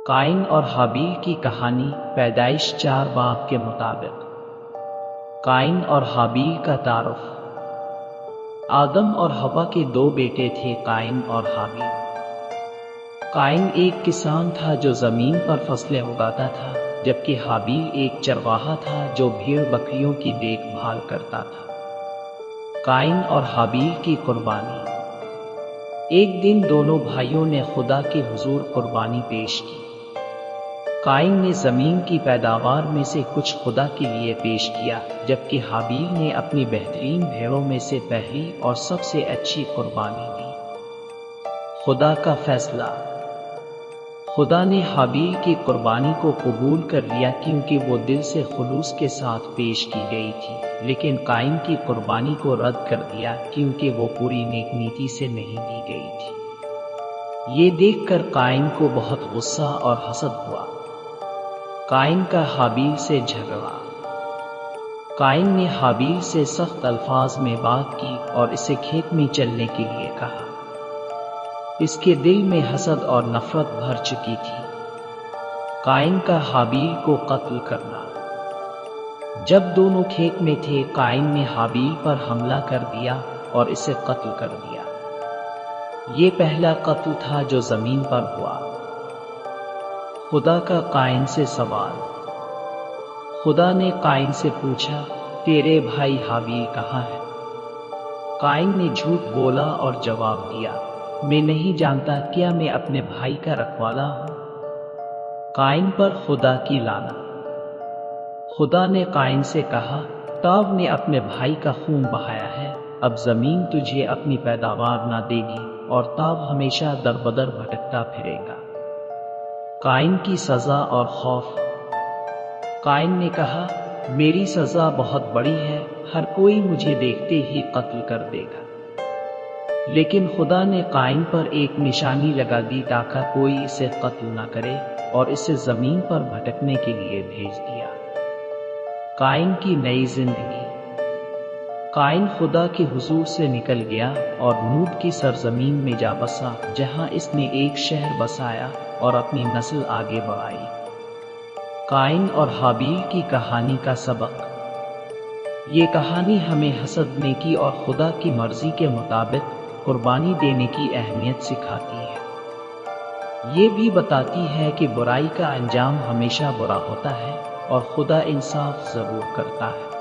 قائن اور حابیل کی کہانی پیدائش 4 باب کے مطابق۔ قائن اور حابیل کا تعارف۔ آدم اور حوا کے 2 بیٹے تھے، قائن اور حابیل۔ قائن ایک کسان تھا جو زمین پر فصلیں اگاتا تھا، جبکہ حابیل ایک چرواہا تھا جو بھیڑ بکریوں کی دیکھ بھال کرتا تھا۔ قائن اور حابیل کی قربانی۔ ایک دن دونوں بھائیوں نے خدا کے حضور قربانی پیش کی۔ قائن نے زمین کی پیداوار میں سے کچھ خدا کے لیے پیش کیا، جبکہ حابیل نے اپنی بہترین بھیڑوں میں سے پہلی اور سب سے اچھی قربانی دی۔ خدا کا فیصلہ۔ خدا نے حابیل کی قربانی کو قبول کر لیا کیونکہ وہ دل سے خلوص کے ساتھ پیش کی گئی تھی، لیکن قائن کی قربانی کو رد کر دیا کیونکہ وہ پوری نیک نیتی سے نہیں دی گئی تھی۔ یہ دیکھ کر قائن کو بہت غصہ اور حسد ہوا۔ قائن کا حابیل سے جھگڑا۔ قائن نے حابیل سے سخت الفاظ میں بات کی اور اسے کھیت میں چلنے کے لیے کہا۔ اس کے دل میں حسد اور نفرت بھر چکی تھی۔ قائن کا حابیل کو قتل کرنا۔ جب دونوں کھیت میں تھے، قائن نے حابیل پر حملہ کر دیا اور اسے قتل کر دیا۔ یہ پہلا قتل تھا جو زمین پر ہوا۔ خدا کا قائن سے سوال۔ خدا نے قائن سے پوچھا، تیرے بھائی حابیل کہاں ہے؟ قائن نے جھوٹ بولا اور جواب دیا، میں نہیں جانتا، کیا میں اپنے بھائی کا رکھوالا ہوں؟ قائن پر خدا کی لعنت۔ خدا نے قائن سے کہا، تاب نے اپنے بھائی کا خون بہایا ہے، اب زمین تجھے اپنی پیداوار نہ دے گی اور تاب ہمیشہ دربدر بھٹکتا پھرے گا۔ قائن کی سزا اور خوف۔ قائن نے کہا، میری سزا بہت بڑی ہے، ہر کوئی مجھے دیکھتے ہی قتل کر دے گا۔ لیکن خدا نے قائن پر ایک نشانی لگا دی تاکہ کوئی اسے قتل نہ کرے اور اسے زمین پر بھٹکنے کے لیے بھیج دیا۔ قائن کی نئی زندگی۔ قائن خدا کے حضور سے نکل گیا اور نوب کی سرزمین میں جا بسا، جہاں اس نے ایک شہر بسایا اور اپنی نسل آگے بڑھائی۔ قائن اور حابیل کی کہانی کا سبق۔ یہ کہانی ہمیں حسد، نیکی اور خدا کی مرضی کے مطابق قربانی دینے کی اہمیت سکھاتی ہے۔ یہ بھی بتاتی ہے کہ برائی کا انجام ہمیشہ برا ہوتا ہے اور خدا انصاف ضرور کرتا ہے۔